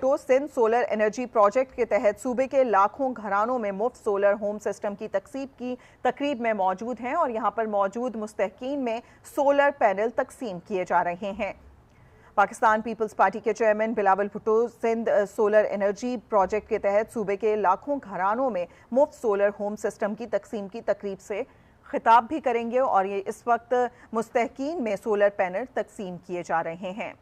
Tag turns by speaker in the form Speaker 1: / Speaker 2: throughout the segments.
Speaker 1: Bhutto Sindh solar energy project کے تحت صوبے کے لاکھوں گھرانوں میں مفت سولر ہوم سسٹم کی تقریب میں موجود ہیں اور یہاں پر موجود مستحقین میں سولر پینل تقسیم کیے جا رہے ہیں۔ پاکستان پیپلز پارٹی کے chairman Bilawal Bhutto Sindh solar energy project کے تحت صوبے کے لاکھوں گھرانوں میں مفت سولر ہوم سسٹم کی تقسیم کی تقریب سے خطاب بھی کریں گے اور یہ اس وقت مستحقین میں سولر پینل تقسیم کیے جا رہے ہیں۔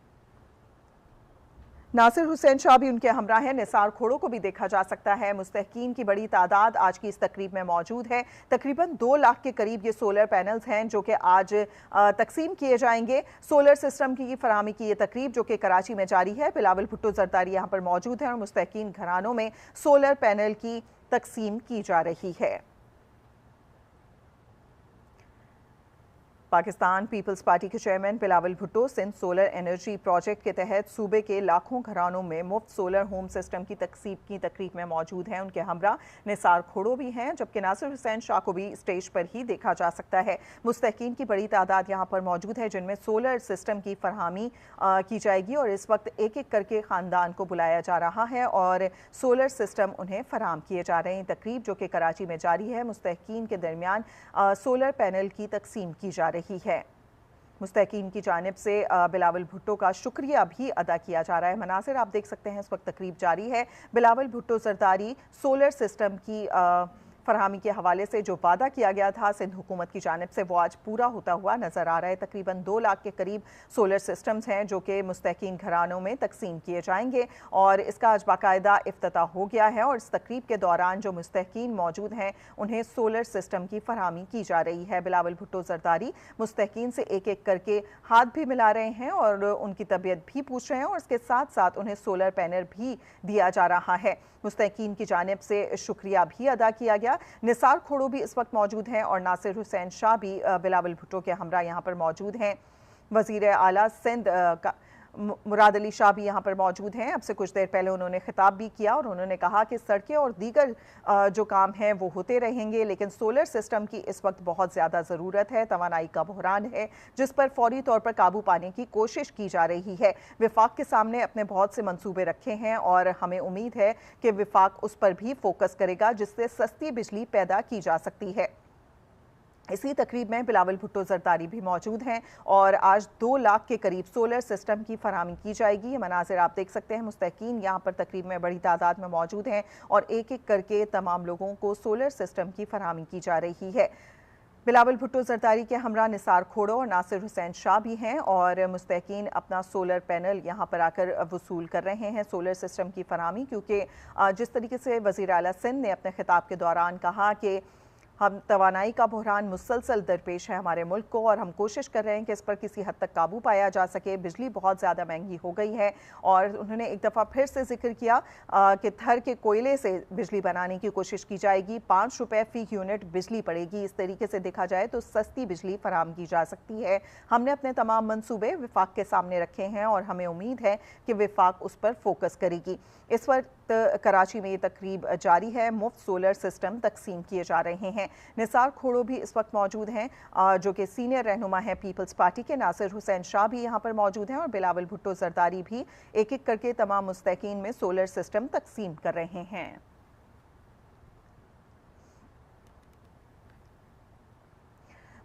Speaker 1: ناصر حسین شاہ بھی ان کے ہمراہ ہیں۔ نثار کھوڑوں کو بھی دیکھا جا سکتا ہے۔ مستحقین کی بڑی تعداد آج کی اس تقریب میں موجود ہے۔ تقریباً 2 لاکھ کے قریب یہ سولر پینلز ہیں جو کہ آج تقسیم کیے جائیں گے۔ سولر سسٹم کی فراہمی کی یہ تقریب جو کہ کراچی میں جاری ہے، بلاول بھٹو زرداری یہاں پر موجود ہیں اور مستحقین گھرانوں میں سولر پینل کی تقسیم کی جا رہی ہے۔ پاکستان پیپلز پارٹی کے chairman Bilawal Bhutto Sindh solar energy project کے تحت صوبے کے لاکھوں گھرانوں میں مفت سولر ہوم سسٹم کی تقسیم کی تقریب میں موجود ہیں۔ ان کے ہمراہ نثار کھوڑو بھی ہیں، جبکہ ناصر حسین شاہ کو بھی اسٹیج پر ہی دیکھا جا سکتا ہے۔ مستحقین کی بڑی تعداد یہاں پر موجود ہے جن میں سولر سسٹم کی فراہمی کی جائے گی اور اس وقت ایک ایک کر کے خاندان کو بلایا جا رہا ہے اور سولر سسٹم انہیں فراہم کیے جا رہے ہیں۔ تقریب جو کہ کراچی میں جاری ہے، مستحقین کے درمیان سولر پینل کی تقسیم کی جا رہی ہے۔ مستحقین کی جانب سے بلاول بھٹو کا شکریہ بھی ادا کیا جا رہا ہے۔ مناظر آپ دیکھ سکتے ہیں، اس وقت تقریب جاری ہے۔ بلاول بھٹو زرداری سولر سسٹم کی فراہمی کے حوالے سے جو وعدہ کیا گیا تھا سندھ حکومت کی جانب سے، وہ آج پورا ہوتا ہوا نظر آ رہا ہے۔ تقریباً 2 لاکھ کے قریب سولر سسٹمز ہیں جو کہ مستحقین گھرانوں میں تقسیم کیے جائیں گے اور اس کا آج باقاعدہ افتتاح ہو گیا ہے اور اس تقریب کے دوران جو مستحقین موجود ہیں انہیں سولر سسٹم کی فراہمی کی جا رہی ہے۔ بلاول بھٹو زرداری مستحقین سے ایک ایک کر کے ہاتھ بھی ملا رہے ہیں اور ان کی طبیعت بھی پوچھ رہے ہیں اور اس کے ساتھ ساتھ انہیں سولر پینل بھی دیا جا رہا ہے۔ مستحقین کی جانب سے شکریہ بھی ادا کیا گیا۔ نثار کھوڑو بھی اس وقت موجود ہیں اور ناصر حسین شاہ بھی بلاول بھٹو کے ہمراہ یہاں پر موجود ہیں۔ وزیر اعلیٰ سندھ مراد علی شاہ بھی یہاں پر موجود ہیں۔ اب سے کچھ دیر پہلے انہوں نے خطاب بھی کیا اور انہوں نے کہا کہ سڑکیں اور دیگر جو کام ہیں وہ ہوتے رہیں گے، لیکن سولر سسٹم کی اس وقت بہت زیادہ ضرورت ہے۔ توانائی کا بحران ہے جس پر فوری طور پر قابو پانے کی کوشش کی جا رہی ہے۔ وفاق کے سامنے اپنے بہت سے منصوبے رکھے ہیں اور ہمیں امید ہے کہ وفاق اس پر بھی فوکس کرے گا جس سے سستی بجلی پیدا کی جا سکتی ہے۔ اسی تقریب میں بلاول بھٹو زرداری بھی موجود ہیں اور آج 2 لاکھ کے قریب سولر سسٹم کی فراہمی کی جائے گی۔ یہ مناظر آپ دیکھ سکتے ہیں، مستحقین یہاں پر تقریب میں بڑی تعداد میں موجود ہیں اور ایک ایک کر کے تمام لوگوں کو سولر سسٹم کی فراہمی کی جا رہی ہے۔ بلاول بھٹو زرداری کے ہمراہ نثار کھوڑو اور ناصر حسین شاہ بھی ہیں اور مستحقین اپنا سولر پینل یہاں پر آ کر وصول کر رہے ہیں سولر سسٹم کی فراہمی، کیونکہ جس طریقے سے وزیر اعلیٰ سندھ نے اپنے خطاب کے دوران کہا کہ ہم توانائی کا بحران مسلسل درپیش ہے ہمارے ملک کو اور ہم کوشش کر رہے ہیں کہ اس پر کسی حد تک قابو پایا جا سکے۔ بجلی بہت زیادہ مہنگی ہو گئی ہے اور انہوں نے ایک دفعہ پھر سے ذکر کیا کہ تھر کے کوئلے سے بجلی بنانے کی کوشش کی جائے گی۔ 5 روپے فی یونٹ بجلی پڑے گی۔ اس طریقے سے دیکھا جائے تو سستی بجلی فراہم کی جا سکتی ہے۔ ہم نے اپنے تمام منصوبے وفاق کے سامنے رکھے ہیں اور ہمیں امید ہے کہ وفاق اس پر فوکس کرے گی۔ اس وقت کراچی میں یہ تقریب جاری ہے۔ مفت سولر سسٹم تقسیم کیے جا رہے ہیں۔ نثار کھوڑو بھی اس وقت موجود ہیں جو کہ سینئر رہنما ہیں پیپلز پارٹی کے۔ ناصر حسین شاہ بھی یہاں پر موجود ہیں اور بلاول بھٹو زرداری بھی ایک ایک کر کے تمام مستحقین میں سولر سسٹم تقسیم کر رہے ہیں۔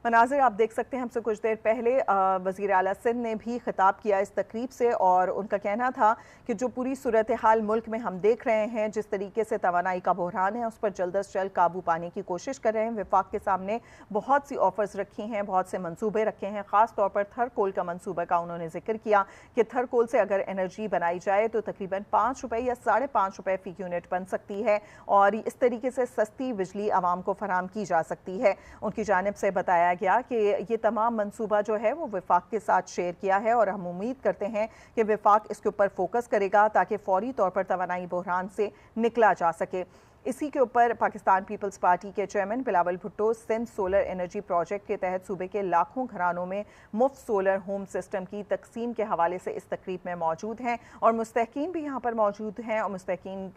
Speaker 1: مناظر آپ دیکھ سکتے ہیں، ہم سے کچھ دیر پہلے وزیر اعلیٰ سندھ نے بھی خطاب کیا اس تقریب سے اور ان کا کہنا تھا کہ جو پوری صورتحال ملک میں ہم دیکھ رہے ہیں، جس طریقے سے توانائی کا بحران ہے، اس پر جلد از جلد قابو پانے کی کوشش کر رہے ہیں۔ وفاق کے سامنے بہت سی آفرز رکھی ہیں، بہت سے منصوبے رکھے ہیں، خاص طور پر تھر کول کا منصوبہ کا انہوں نے ذکر کیا کہ تھر کول سے اگر انرجی بنائی جائے تو تقریباً 5 روپے یا 5.5 روپے فی یونٹ بن سکتی ہے اور اس طریقے سے سستی بجلی عوام کو فراہم کی جا سکتی ہے۔ ان کی جانب سے بتایا گیا کہ یہ تمام منصوبہ جو ہے وہ وفاق کے ساتھ شیئر کیا ہے اور ہم امید کرتے ہیں کہ وفاق اس کے اوپر فوکس کرے گا تاکہ فوری طور پر توانائی بحران سے نکلا جا سکے۔ اسی کے اوپر پاکستان پیپلز پارٹی کے chairman Bilawal Bhutto Sindh solar energy project کے تحت صوبے کے لاکھوں گھرانوں میں مفت سولر ہوم سسٹم کی تقسیم کے حوالے سے اس تقریب میں موجود ہیں اور مستحقین بھی یہاں پر موجود ہیں اور مستحقین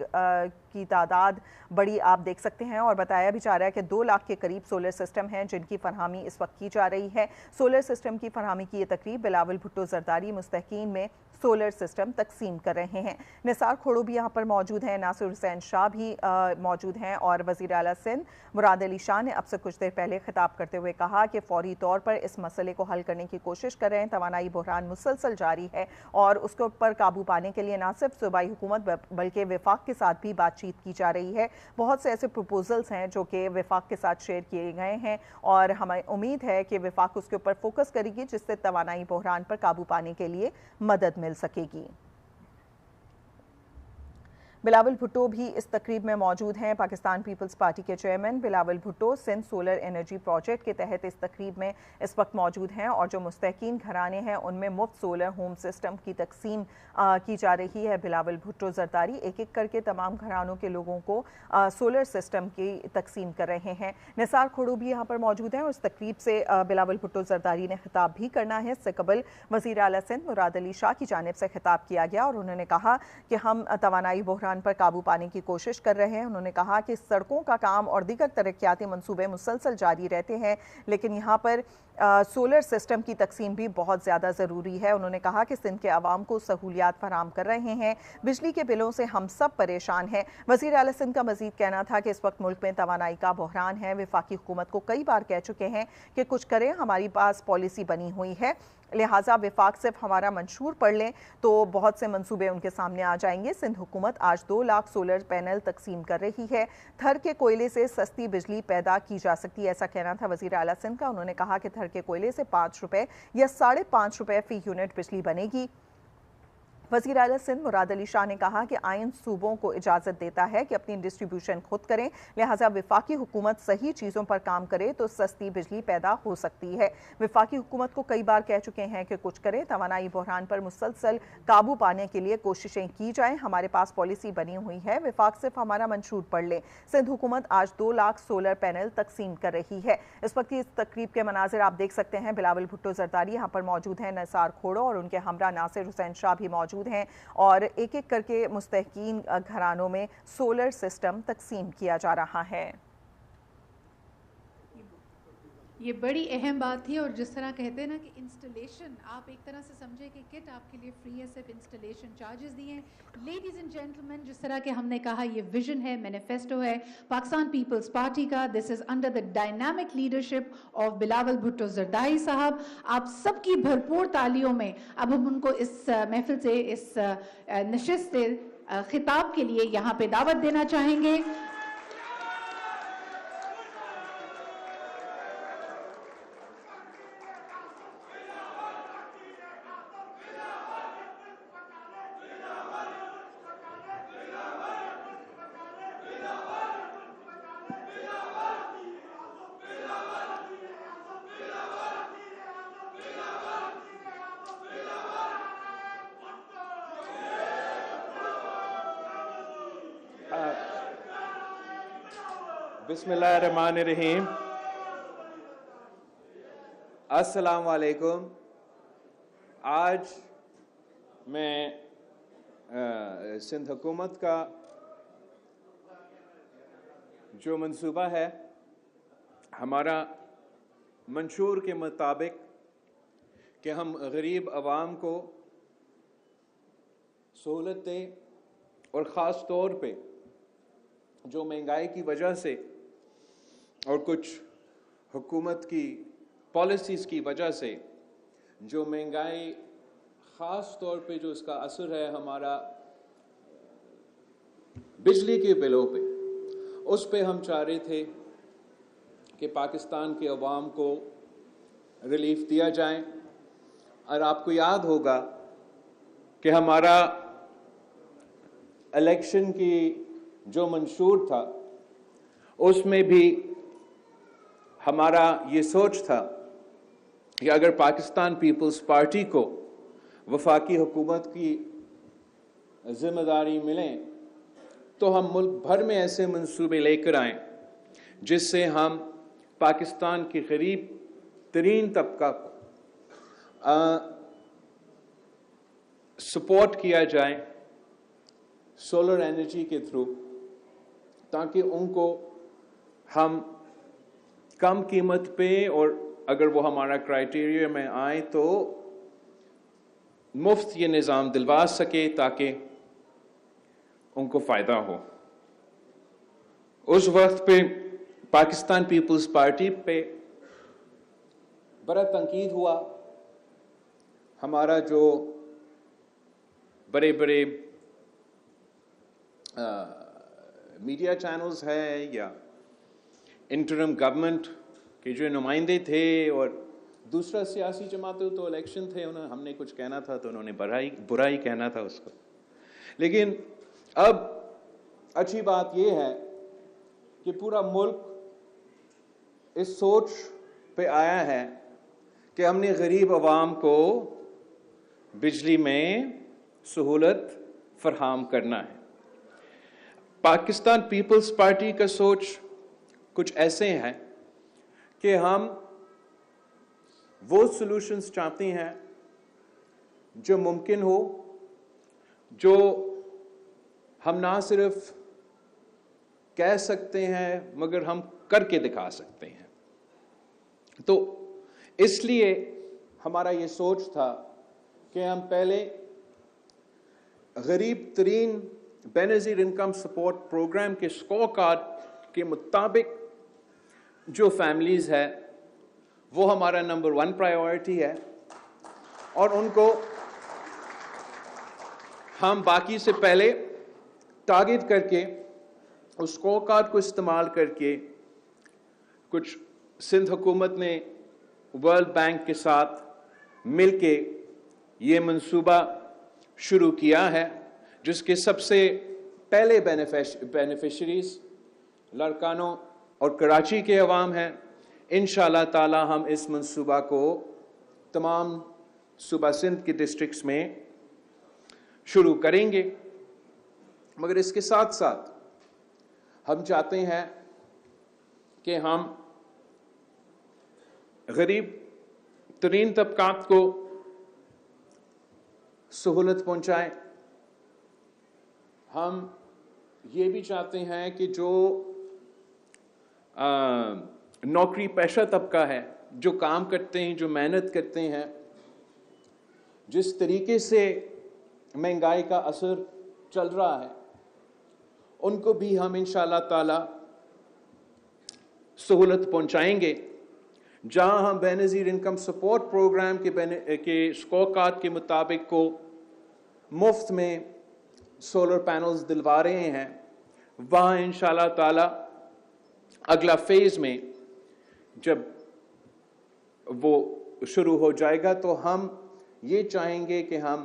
Speaker 1: کی تعداد بڑی آپ دیکھ سکتے ہیں اور بتایا بھی جا رہا ہے کہ 2 لاکھ کے قریب سولر سسٹم ہیں جن کی فراہمی اس وقت کی جا رہی ہے۔ سولر سسٹم کی فراہمی کی یہ تقریب بلاول بھٹو زرداری مستحقین میں سولر سسٹم تقسیم کر رہے ہیں۔ نثار کھوڑو بھی یہاں پر موجود ہیں، ناصر حسین شاہ بھی موجود ہیں اور وزیر اعلیٰ سندھ مراد علی شاہ نے اب سے کچھ دیر پہلے خطاب کرتے ہوئے کہا کہ فوری طور پر اس مسئلے کو حل کرنے کی کوشش کر رہے ہیں۔ توانائی بحران مسلسل جاری ہے اور اس کے اوپر قابو پانے کے لیے نہ صرف صوبائی حکومت بلکہ وفاق کے ساتھ بھی بات چیت کی جا رہی ہے۔ بہت سے ایسے پروپوزلز ہیں جو کہ وفاق کے ساتھ شیئر کیے گئے ہیں اور ہمیں امید ہے کہ وفاق اس کے اوپر فوکس کرے گی جس سے توانائی بحران پر قابو پانے کے لیے مدد مل سکے گی۔ بلاول بھٹو بھی اس تقریب میں موجود ہیں۔ پاکستان پیپلز پارٹی کے chairman Bilawal Bhutto Sindh solar energy project کے تحت اس تقریب میں اس وقت موجود ہیں اور جو مستحقین گھرانے ہیں ان میں مفت سولر ہوم سسٹم کی تقسیم کی جا رہی ہے۔ بلاول بھٹو زرداری ایک ایک کر کے تمام گھرانوں کے لوگوں کو سولر سسٹم کی تقسیم کر رہے ہیں۔ نثار کھوڑو بھی یہاں پر موجود ہیں اور اس تقریب سے بلاول بھٹو زرداری نے خطاب بھی کرنا ہے۔ اس سے قبل وزیر اعلیٰ سندھ مراد علی شاہ کی جانب سے خطاب کیا گیا اور انہوں نے کہا کہ ہم توانائی بحران پر قابو پانے کی کوشش کر رہے ہیں۔ انہوں نے کہا کہ سڑکوں کا کام اور دیگر ترقیاتی منصوبے مسلسل جاری رہتے ہیں لیکن یہاں پر سولر سسٹم کی تقسیم بھی بہت زیادہ ضروری ہے۔ انہوں نے کہا کہ سندھ کے عوام کو سہولیات فراہم کر رہے ہیں، بجلی کے بلوں سے ہم سب پریشان ہیں۔ وزیر اعلیٰ سندھ کا مزید کہنا تھا کہ اس وقت ملک میں توانائی کا بحران ہے۔ وفاقی حکومت کو کئی بار کہہ چکے ہیں کہ کچھ کریں، ہماری پاس پالیسی بنی ہوئی ہے، لہٰذا وفاق صرف ہمارا منشور پڑھ لیں تو بہت سے منصوبے ان کے سامنے آ جائیں گے۔ سندھ حکومت آج 2 لاکھ سولر پینل تقسیم کر رہی ہے۔ تھر کے کوئلے سے سستی بجلی پیدا کی جا سکتی ہے، ایسا کہنا تھا وزیر اعلیٰ سندھ کا۔ انہوں نے کہا کہ تھر کے کوئلے سے 5 روپے یا 5.5 روپے فی یونٹ بجلی بنے گی۔ وزیر اعلیٰ سندھ مراد علی شاہ نے کہا کہ آئین صوبوں کو اجازت دیتا ہے کہ اپنی ڈسٹریبیوشن خود کریں، لہٰذا وفاقی حکومت صحیح چیزوں پر کام کرے تو سستی بجلی پیدا ہو سکتی ہے۔ وفاقی حکومت کو کئی بار کہہ چکے ہیں کہ کچھ کریں، توانائی بحران پر مسلسل قابو پانے کے لیے کوششیں کی جائیں، ہمارے پاس پالیسی بنی ہوئی ہے، وفاق صرف ہمارا منشور پڑھ لے۔ سندھ حکومت آج 2 لاکھ سولر پینل تقسیم کر رہی ہے۔ اس وقت کی اس تقریب کے مناظر آپ دیکھ سکتے ہیں۔ بلاول بھٹو زرداری یہاں پر موجود ہیں، نثار کھوڑو اور ان کے ہمراہ ناصر حسین شاہ بھی موجود ہیں اور ایک ایک کر کے مستحقین گھرانوں میں سولر سسٹم تقسیم کیا جا رہا ہے۔
Speaker 2: یہ بڑی اہم بات تھی اور جس طرح کہتے ہیں نا کہ انسٹالیشن آپ ایک طرح سے سمجھے کہ کٹ آپ کے لیے فری ہے، صرف انسٹالیشن چارجز دیے ہیں۔ لیڈیز اینڈ جینٹلمین، جس طرح کہ ہم نے کہا یہ ویژن ہے، مینیفیسٹو ہے پاکستان پیپلز پارٹی کا۔ This is under the dynamic leadership of Bilawal Bhutto Zardari صاحب۔ آپ سب کی بھرپور تالیوں میں اب ہم ان کو اس محفل سے، اس نشست سے خطاب کے لیے یہاں پہ دعوت دینا چاہیں گے۔
Speaker 3: بسم اللہ الرحمن الرحیم۔ السلام علیکم۔ آج میں سندھ حکومت کا جو منصوبہ ہے، ہمارا منشور کے مطابق کہ ہم غریب عوام کو سہولت دیں اور خاص طور پہ جو مہنگائی کی وجہ سے اور کچھ حکومت کی پالیسیز کی وجہ سے جو مہنگائی، خاص طور پہ جو اس کا اثر ہے ہمارا بجلی کے بلوں پہ، اس پہ ہم چاہ رہے تھے کہ پاکستان کے عوام کو ریلیف دیا جائے۔ اور آپ کو یاد ہوگا کہ ہمارا الیکشن کی جو منشور تھا اس میں بھی ہمارا یہ سوچ تھا کہ اگر پاکستان پیپلز پارٹی کو وفاقی حکومت کی ذمہ داری ملیں تو ہم ملک بھر میں ایسے منصوبے لے کر آئیں جس سے ہم پاکستان کے غریب ترین طبقہ کو سپورٹ کیا جائے سولر انرجی کے تھرو، تاکہ ان کو ہم کم قیمت پہ، اور اگر وہ ہمارا کرائیٹیریا میں آئیں تو मुफ्त ये निज़ाम दिलवा सके ताकि उनको फ़ायदा हो। उस वक्त पे पाकिस्तान पीपल्स पार्टी पे बड़ा तंकीद हुआ। हमारा जो बड़े बड़े मीडिया चैनल्स है या इंटरिम गवर्नमेंट के जो नुमाइंदे थे और दूसरा सियासी जमातों, तो इलेक्शन थे, उन्होंने हमने कुछ कहना था तो उन्होंने बुराई कहना था उसको। लेकिन अब अच्छी बात यह है कि पूरा मुल्क इस सोच पे आया है कि हमने गरीब अवाम को बिजली में सहूलत फराहम करना है। पाकिस्तान पीपल्स पार्टी का सोच कुछ ऐसे हैं कि हम वो सॉल्यूशंस चाहते हैं जो मुमकिन हो, जो हम ना सिर्फ कह सकते हैं मगर हम करके दिखा सकते हैं। तो इसलिए हमारा ये सोच था कि हम पहले गरीब तरीन बेनज़ीर इनकम सपोर्ट प्रोग्राम के स्कोर कार्ड के मुताबिक जो फैमिलीज़ है वो हमारा नंबर 1 प्रायोरिटी है, और उनको हम बाकी से पहले टारगेट करके उस स्कोर कार्ड को इस्तेमाल करके कुछ सिंध हुकूमत ने वर्ल्ड बैंक के साथ मिलके ये मंसूबा शुरू किया है, जिसके सबसे पहले बेनिफिशरीज लारकानो और कराची के अवाम हैं। इंशाअल्लाह ताला हम इस मंसूबा को तमाम सूबा सिंध के डिस्ट्रिक्ट्स में शुरू करेंगे। मगर इसके साथ साथ हम चाहते हैं कि हम गरीब तरीन तबकात को सहूलत पहुंचाएं। हम ये भी चाहते हैं कि जो नौकरी पेशा तबका है, जो काम करते हैं, जो मेहनत करते हैं, जिस तरीके से महंगाई का असर चल रहा है, उनको भी हम इंशाअल्लाह ताला सहूलत पहुंचाएंगे। जहां हम बेनज़ीर इनकम सपोर्ट प्रोग्राम के स्कोर कार्ड के मुताबिक को मुफ्त में सोलर पैनल्स दिलवा रहे हैं, वहां इंशाअल्लाह ताला अगला फेज में जब वो शुरू हो जाएगा तो हम ये चाहेंगे कि हम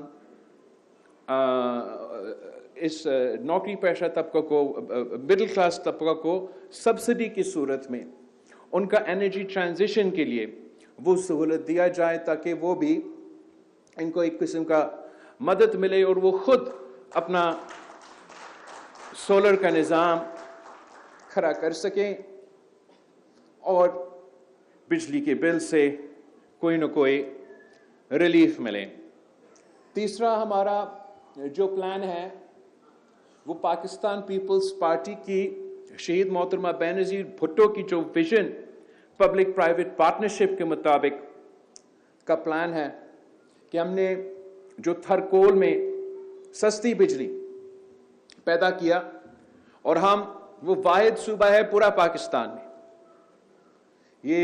Speaker 3: इस नौकरी पेशा तबका को, मिडिल क्लास तबका को सब्सिडी की सूरत में उनका एनर्जी ट्रांजिशन के लिए वो सहूलत दिया जाए, ताकि वो भी इनको एक किस्म का मदद मिले और वो खुद अपना सोलर का निज़ाम खड़ा कर सकें और बिजली के बिल से कोई न कोई रिलीफ मिले। तीसरा हमारा जो प्लान है वो पाकिस्तान पीपल्स पार्टी की शहीद मोहतरमा बेनज़ीर भुट्टो की जो विजन पब्लिक प्राइवेट पार्टनरशिप के मुताबिक का प्लान है कि हमने जो थरकोल में सस्ती बिजली पैदा किया, और हम वो वाहिद सूबा है पूरा पाकिस्तान में। ये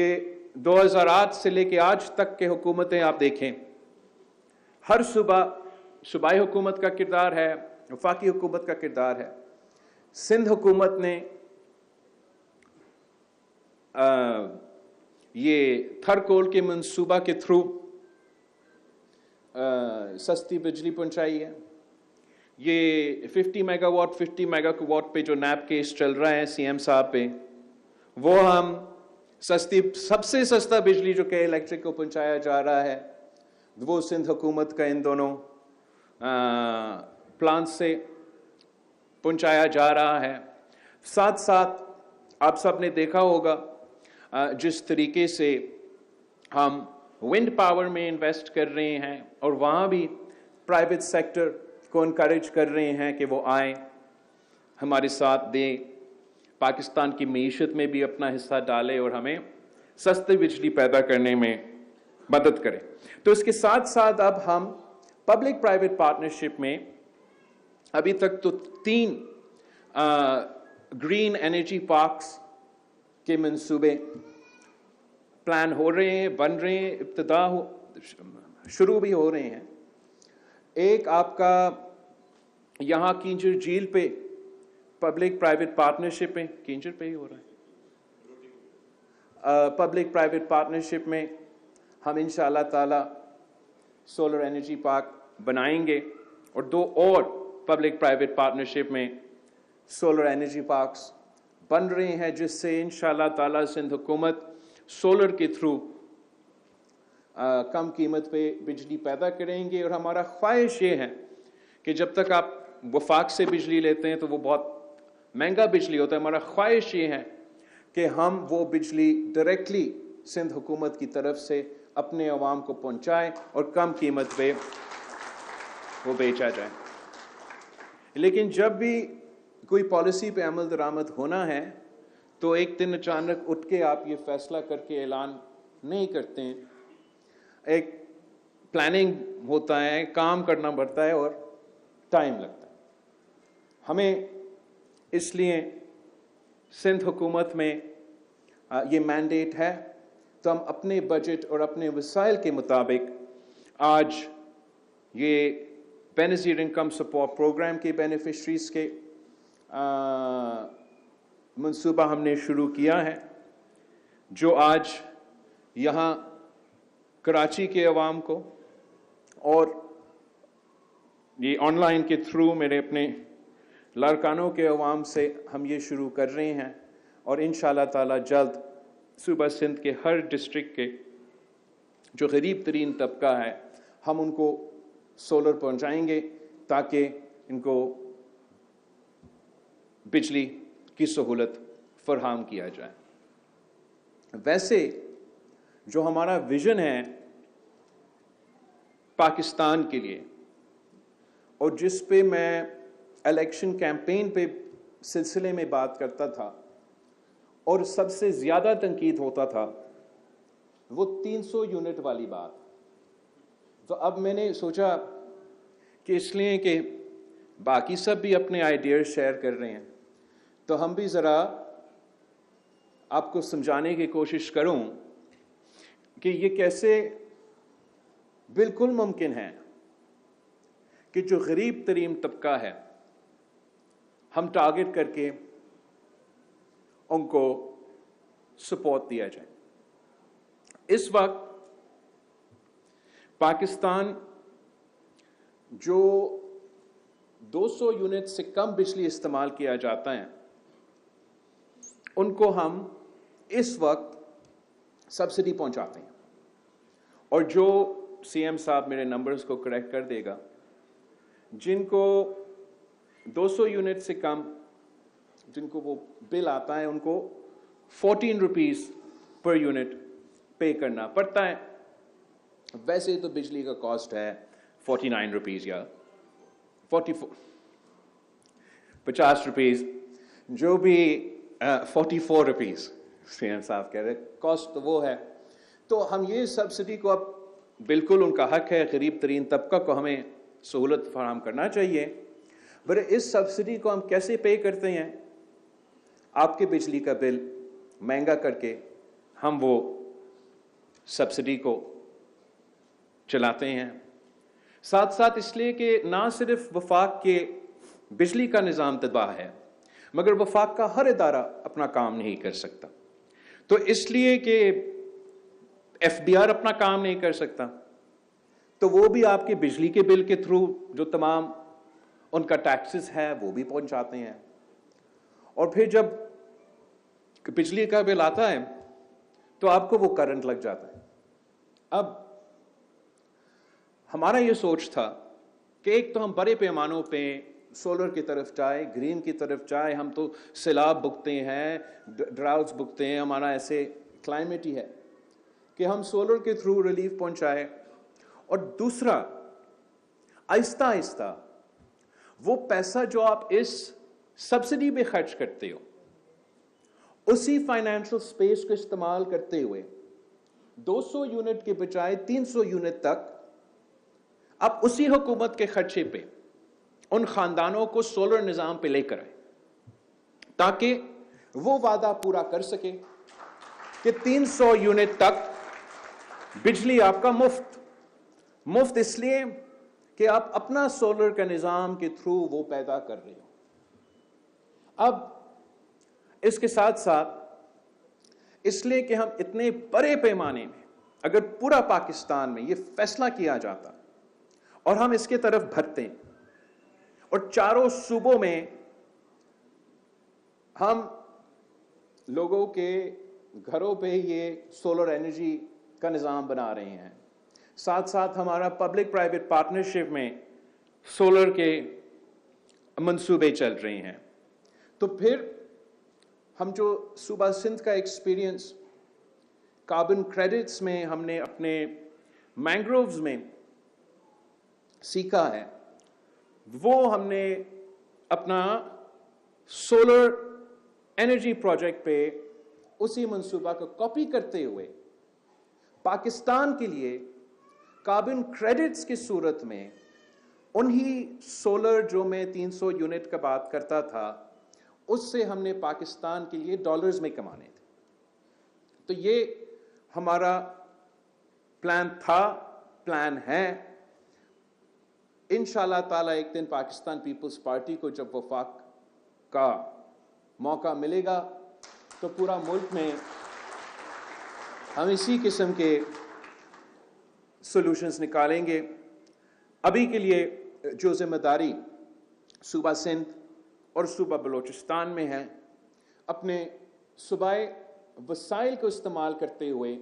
Speaker 3: 2008 से लेके आज तक के हुकूमतें आप देखें, हर सूबाई हुकूमत का किरदार है, वफाकी हुकूमत का किरदार है। सिंध हुकूमत ने ये थरकोल के मंसूबा के थ्रू सस्ती बिजली पहुंचाई है। ये 50 मेगावाट 50 मेगावाट पे जो नैप केस चल रहा है सीएम साहब पे, वो हम सबसे सस्ता बिजली जो के इलेक्ट्रिक को पहुंचाया जा रहा है, वो सिंध हुकूमत का इन दोनों प्लांट से पहुंचाया जा रहा है। साथ साथ आप सब ने देखा होगा जिस तरीके से हम विंड पावर में इन्वेस्ट कर रहे हैं, और वहाँ भी प्राइवेट सेक्टर को इनकरेज कर रहे हैं कि वो आए हमारे साथ दें, पाकिस्तान की मईशत में भी अपना हिस्सा डालें और हमें सस्ती बिजली पैदा करने में मदद करें। तो इसके साथ साथ अब हम पब्लिक प्राइवेट पार्टनरशिप में अभी तक तो 3 ग्रीन एनर्जी पार्क्स के मंसूबे प्लान हो रहे हैं, बन रहे हैं, इब्तिदा शुरू भी हो रहे हैं। एक आपका यहाँ कींचर झील पे पब्लिक प्राइवेट पार्टनरशिप में, कींचर पे ही हो रहा है, पब्लिक प्राइवेट पार्टनरशिप में हम इंशाअल्लाह ताला सोलर एनर्जी पार्क बनाएंगे और 2 और पब्लिक प्राइवेट पार्टनरशिप में सोलर एनर्जी पार्क्स बन रहे हैं, जिससे इंशाअल्लाह ताला सिंध हुकूमत सोलर के थ्रू कम कीमत पे बिजली पैदा करेंगे। और हमारा ख्वाहिश ये है कि जब तक आप वफाक से बिजली लेते हैं तो वो बहुत महंगा बिजली होता है, हमारा ख्वाहिश ये है कि हम वो बिजली डायरेक्टली सिंध हुकूमत की तरफ से अपने अवाम को पहुंचाएं और कम कीमत पे वो बेचा जाए। लेकिन जब भी कोई पॉलिसी पे अमल दरामद होना है तो एक दिन अचानक उठ के आप ये फैसला करके ऐलान नहीं करते हैं, एक प्लानिंग होता है, काम करना पड़ता है और टाइम लगता है। हमें इसलिए सिंध हुकूमत में ये मैंडेट है, तो हम अपने बजट और अपने वसाइल के मुताबिक आज ये बेनज़ीर इनकम सपोर्ट प्रोग्राम के बेनिफिशरीज के मंसूबा हमने शुरू किया है, जो आज यहाँ कराची के अवाम को और ये ऑनलाइन के थ्रू मेरे अपने लारकानों के अवाम से हम ये शुरू कर रहे हैं। और इंशाअल्लाह ताला जल्द सूबा सिंध के हर डिस्ट्रिक्ट के जो गरीब तरीन तबका है हम उनको सोलर पहुंचाएंगे ताकि इनको बिजली की सहूलत फरहम किया जाए। वैसे जो हमारा विजन है पाकिस्तान के लिए और जिस पे मैं इलेक्शन कैंपेन पे सिलसिले में बात करता था और सबसे ज़्यादा तनकीद होता था, वो 300 यूनिट वाली बात। तो अब मैंने सोचा कि इसलिए कि बाकी सब भी अपने आइडियाज़ शेयर कर रहे हैं तो हम भी ज़रा आपको समझाने की कोशिश करूं कि ये कैसे बिल्कुल मुमकिन है कि जो गरीब तरीन तबका है हम टारगेट करके उनको सपोर्ट दिया जाए। इस वक्त पाकिस्तान जो 200 यूनिट से कम बिजली इस्तेमाल किया जाता है उनको हम इस वक्त सब्सिडी पहुंचाते हैं। और जो सीएम साहब मेरे नंबर्स को करेक्ट कर देगा, जिनको 200 यूनिट से कम जिनको वो बिल आता है उनको 14 रुपीज़ पर यूनिट पे करना पड़ता है। वैसे तो बिजली का कॉस्ट है 49 रुपीज़ या 50 रुपीज़, जो भी 44 रुपीज़ सीएम साहब कह रहे कॉस्ट तो वो है। तो हम ये सब्सिडी को अब बिल्कुल उनका हक है, गरीब तरीन तबका को हमें सहूलत फराहम करना चाहिए। पर इस सब्सिडी को हम कैसे पे करते हैं? आपके बिजली का बिल महंगा करके हम वो सब्सिडी को चलाते हैं। साथ साथ इसलिए कि ना सिर्फ वफाक के बिजली का निज़ाम तबाह है मगर वफाक का हर इदारा अपना काम नहीं कर सकता। तो इसलिए कि एफबीआर अपना काम नहीं कर सकता तो वो भी आपके बिजली के बिल के थ्रू जो तमाम उनका टैक्सेस है वो भी पहुंचाते हैं। और फिर जब बिजली का बिल आता है तो आपको वो करंट लग जाता है। अब हमारा ये सोच था कि एक तो हम बड़े पैमानों पे सोलर की तरफ जाए, ग्रीन की तरफ जाए। हम तो सैलाब भुगते हैं, ड्राउट्स भुगते हैं, हमारा ऐसे क्लाइमेट ही है कि हम सोलर के थ्रू रिलीफ पहुंचाए। और दूसरा, आहिस्ता आहिस्ता वो पैसा जो आप इस सब्सिडी पे खर्च करते हो उसी फाइनेंशियल स्पेस को इस्तेमाल करते हुए 200 यूनिट के बजाय 300 यूनिट तक अब उसी हुकूमत के खर्चे पे उन खानदानों को सोलर निज़ाम पे लेकर आए ताकि वो वादा पूरा कर सके कि 300 यूनिट तक बिजली आपका मुफ्त इसलिए कि आप अपना सोलर का निज़ाम के थ्रू वो पैदा कर रहे हो। अब इसके साथ साथ इसलिए कि हम इतने बड़े पैमाने में अगर पूरा पाकिस्तान में ये फैसला किया जाता और हम इसके तरफ भरते हैं और चारों सूबों में हम लोगों के घरों पे ये सोलर एनर्जी का निज़ाम बना रहे हैं, साथ साथ हमारा पब्लिक प्राइवेट पार्टनरशिप में सोलर के मंसूबे चल रहे हैं, तो फिर हम जो सूबा सिंध का एक्सपीरियंस कार्बन क्रेडिट्स में हमने अपने मैंग्रोव्स में सीखा है, वो हमने अपना सोलर एनर्जी प्रोजेक्ट पे उसी मंसूबा को कॉपी करते हुए पाकिस्तान के लिए कार्बन क्रेडिट्स की सूरत में उन्हीं सोलर जो मैं 300 यूनिट का बात करता था उससे हमने पाकिस्तान के लिए डॉलर्स में कमाने थे। तो ये हमारा प्लान था, प्लान है। इंशाअल्लाह ताला एक दिन पाकिस्तान पीपल्स पार्टी को जब वफाक का मौका मिलेगा तो पूरा मुल्क में हम इसी किस्म के सॉल्यूशंस निकालेंगे। अभी के लिए जो जिम्मेदारी सूबा सिंध और सूबा बलूचिस्तान में है, अपने सूबाई वसाइल को इस्तेमाल करते हुए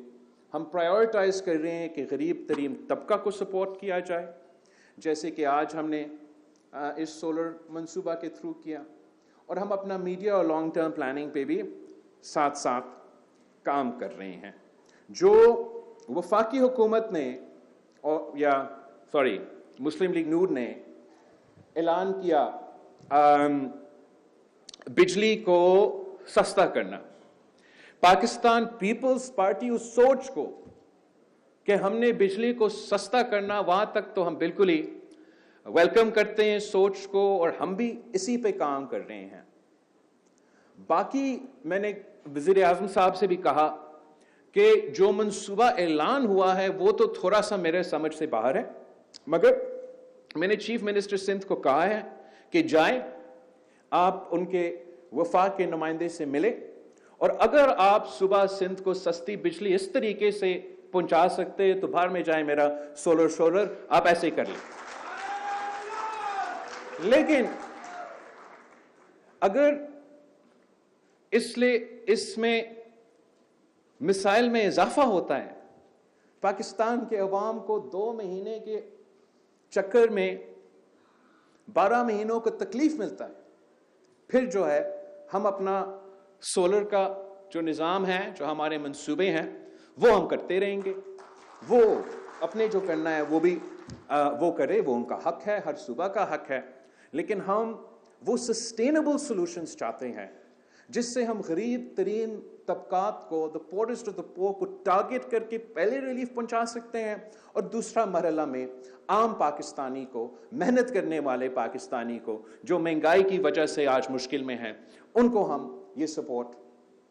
Speaker 3: हम प्रायोरिटाइज कर रहे हैं कि गरीब तरीन तबका को सपोर्ट किया जाए, जैसे कि आज हमने इस सोलर मंसूबा के थ्रू किया, और हम अपना मीडिया और लॉन्ग टर्म प्लानिंग पे भी साथ साथ काम कर रहे हैं। जो वफाकी हुकूमत ने मुस्लिम लीग नून ने ऐलान किया बिजली को सस्ता करना, पाकिस्तान पीपल्स पार्टी उस सोच को कि हमने बिजली को सस्ता करना, वहां तक तो हम बिल्कुल ही वेलकम करते हैं सोच को, और हम भी इसी पे काम कर रहे हैं। बाकी मैंने वज़ीर आज़म साहब से भी कहा कि जो मंसूबा ऐलान हुआ है वो तो थोड़ा सा मेरे समझ से बाहर है, मगर मैंने चीफ मिनिस्टर सिंध को कहा है कि जाएं, आप उनके वफाक के नुमाइंदे से मिले, और अगर आप सूबा सिंध को सस्ती बिजली इस तरीके से पहुंचा सकते हैं तो बाहर में जाए मेरा सोलर आप ऐसे कर लें। लेकिन अगर इसमें मिसाइल में इजाफा होता है, पाकिस्तान के अवाम को 2 महीने के चक्कर में 12 महीनों को तकलीफ मिलता है, फिर जो है हम अपना सोलर का जो निज़ाम है, जो हमारे मंसूबे हैं, वो हम करते रहेंगे। वो अपने जो करना है वो भी वो करे, वो उनका हक है, हर सूबा का हक है। लेकिन हम वो सस्टेनेबल सॉल्यूशंस चाहते हैं जिससे हम गरीब तरीन तबकात को, द पोरेस्ट ऑफ द पोर को टारगेट करके पहले रिलीफ पहुंचा सकते हैं, और दूसरा मरहला में आम पाकिस्तानी को, मेहनत करने वाले पाकिस्तानी को जो महंगाई की वजह से आज मुश्किल में है, उनको हम ये सपोर्ट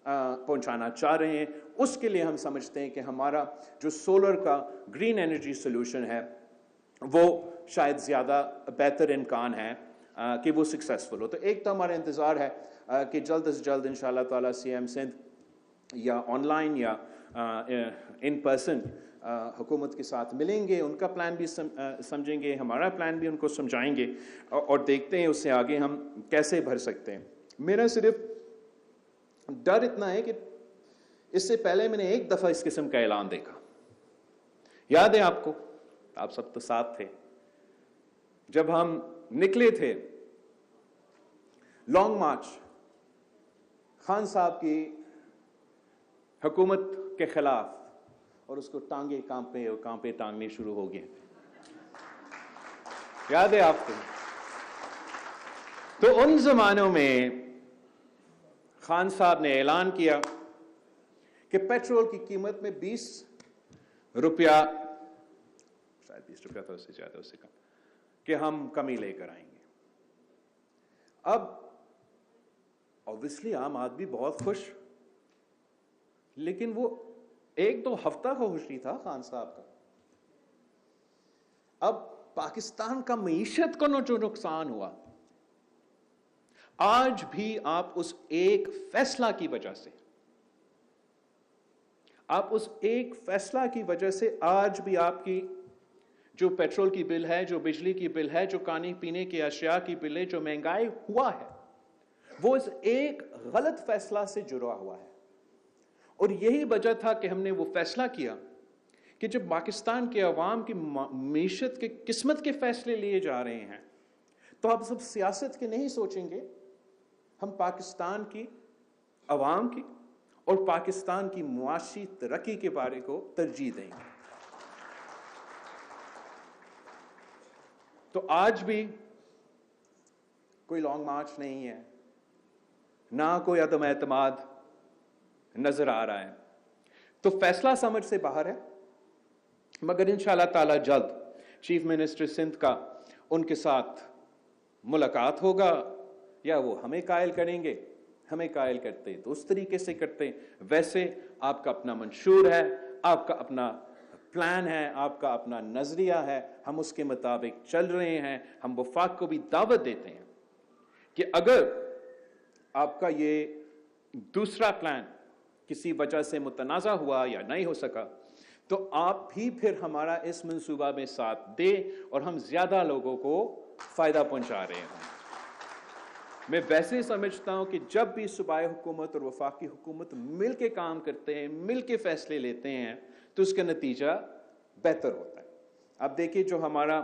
Speaker 3: पहुंचाना चाह रहे हैं। उसके लिए हम समझते हैं कि हमारा जो सोलर का ग्रीन एनर्जी सोल्यूशन है वो शायद ज़्यादा बेहतर इम्कान है कि वो सक्सेसफुल हो। तो एक तो हमारा इंतज़ार है कि जल्द से जल्द इंशाअल्लाह ताला सीएम सिंध या ऑनलाइन या इन पर्सन हुकूमत के साथ मिलेंगे, उनका प्लान भी समझेंगे, हमारा प्लान भी उनको समझाएंगे, और देखते हैं उससे आगे हम कैसे भर सकते हैं। मेरा सिर्फ डर इतना है कि इससे पहले मैंने एक दफ़ा इस किस्म का ऐलान देखा, याद है आपको, आप सब तो साथ थे, जब हम निकले थे लॉन्ग मार्च खान साहब की हुकूमत के खिलाफ, और उसको टांगे कांपे टांगने शुरू हो गए, याद है आपको? तो उन जमानों में खान साहब ने ऐलान किया कि पेट्रोल की कीमत में 20 रुपया शायद 20 रुपया था, उससे ज़्यादा उससे कम, कि हम कमी लेकर आएंगे। अब ऑब्वियसली आम आदमी बहुत खुश, लेकिन वो 1-2 हफ्ता का खुश नहीं था खान साहब का। अब पाकिस्तान का मईशत को जो नुकसान हुआ, आज भी आप उस एक फैसला की वजह से, आज भी आपकी जो पेट्रोल की बिल है, जो बिजली की बिल है, जो खाने पीने की अशिया की बिल है, जो महंगाई हुआ है, वो इस एक गलत फैसला से जुड़ा हुआ है। और यही वजह था कि हमने वो फैसला किया कि जब पाकिस्तान के अवाम की मईशत के किस्मत के फैसले लिए जा रहे हैं, तो आप सब सियासत के नहीं सोचेंगे, हम पाकिस्तान की अवाम की और पाकिस्तान की मुआशी तरक्की के बारे को तरजीह देंगे। तो आज भी कोई लॉन्ग मार्च नहीं है, ना कोई अदम एतमाद नजर आ रहा है, तो फैसला समझ से बाहर है। मगर इंशाअल्लाह ताला जल्द चीफ मिनिस्टर सिंध का उनके साथ मुलाकात होगा, या वो हमें कायल करेंगे, हमें कायल करते तो उस तरीके से करते। वैसे आपका अपना मंशूर है, आपका अपना प्लान है, आपका अपना नजरिया है, हम उसके मुताबिक चल रहे हैं। हम वफाक को भी दावत देते हैं कि अगर आपका ये दूसरा प्लान किसी वजह से मुतनाज़ा हुआ या नहीं हो सका, तो आप भी फिर हमारा इस मंसूबा में साथ दे और हम ज्यादा लोगों को फायदा पहुंचा रहे हैं। मैं वैसे समझता हूं कि जब भी सूबाई हुकूमत और वफाकी हुकूमत मिल के काम करते हैं, मिल के फैसले लेते हैं, तो उसका नतीजा बेहतर होता है। अब देखिए, जो हमारा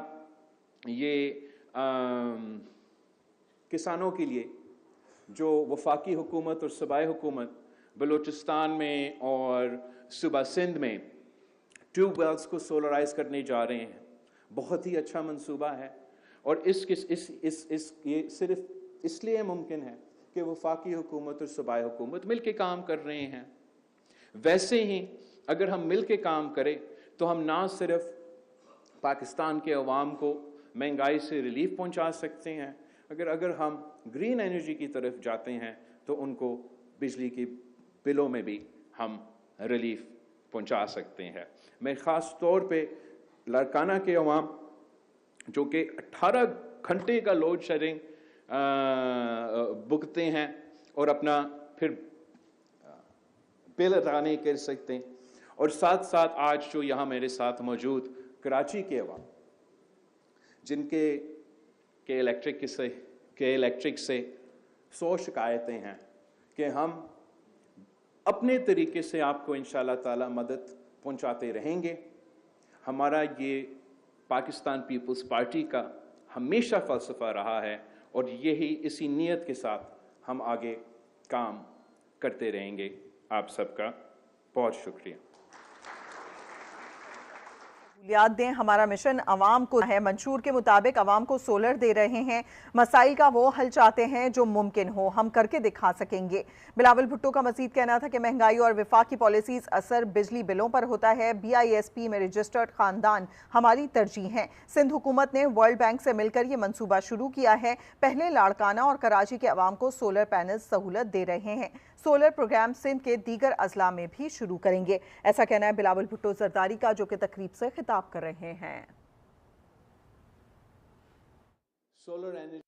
Speaker 3: ये किसानों के लिए जो वफाकी हुकूमत और सूबाई हुकूमत बलूचिस्तान में और सूबा सिंध में ट्यूबवेल्स को सोलराइज करने जा रहे हैं, बहुत ही अच्छा मंसूबा है। और ये सिर्फ इसलिए मुमकिन है कि वफाकी हुकूमत और सूबाई हुकूमत मिल के काम कर रहे हैं। वैसे ही अगर हम मिल के काम करें तो हम ना सिर्फ पाकिस्तान के अवाम को महंगाई से रिलीफ पहुंचा सकते हैं, अगर हम ग्रीन एनर्जी की तरफ जाते हैं तो उनको बिजली की बिलों में भी हम रिलीफ पहुंचा सकते हैं। मैं ख़ास तौर पे लाड़काना के अवाम जो कि 18 घंटे का लोड शेडिंग भुगतते हैं और अपना फिर बिल अदा नहीं कर सकते, और साथ साथ आज जो यहाँ मेरे साथ मौजूद कराची के अवाम जिनके इलेक्ट्रिक से 100 शिकायतें हैं, कि हम अपने तरीके से आपको इंशाअल्लाह ताला मदद पहुंचाते रहेंगे। हमारा ये पाकिस्तान पीपल्स पार्टी का हमेशा फ़लसफ़ा रहा है और यही इसी नीयत के साथ हम आगे काम करते रहेंगे। आप सबका बहुत शुक्रिया।
Speaker 1: याद दें, हमारा मिशन अवाम को है, मंशूर के मुताबिक अवाम को सोलर दे रहे हैं, मसाइल का वो हल चाहते हैं जो मुमकिन हो, हम करके दिखा सकेंगे। बिलावल भुट्टो का मजीद कहना था कि महंगाई और वफाकी पॉलिसीज असर बिजली बिलों पर होता है। BISP में रजिस्टर्ड खानदान हमारी तरजीह हैं। सिंध हुकूमत ने वर्ल्ड बैंक से मिलकर ये मंसूबा शुरू किया है। पहले लाड़काना और कराची के अवाम को सोलर पैनल सहूलत दे रहे हैं। सोलर प्रोग्राम सिंध के दीगर अजला में भी शुरू करेंगे। ऐसा कहना है बिलावल भुट्टो जरदारी का, जो कि तकरीब से खिताब कर रहे हैं।
Speaker 3: Solar energy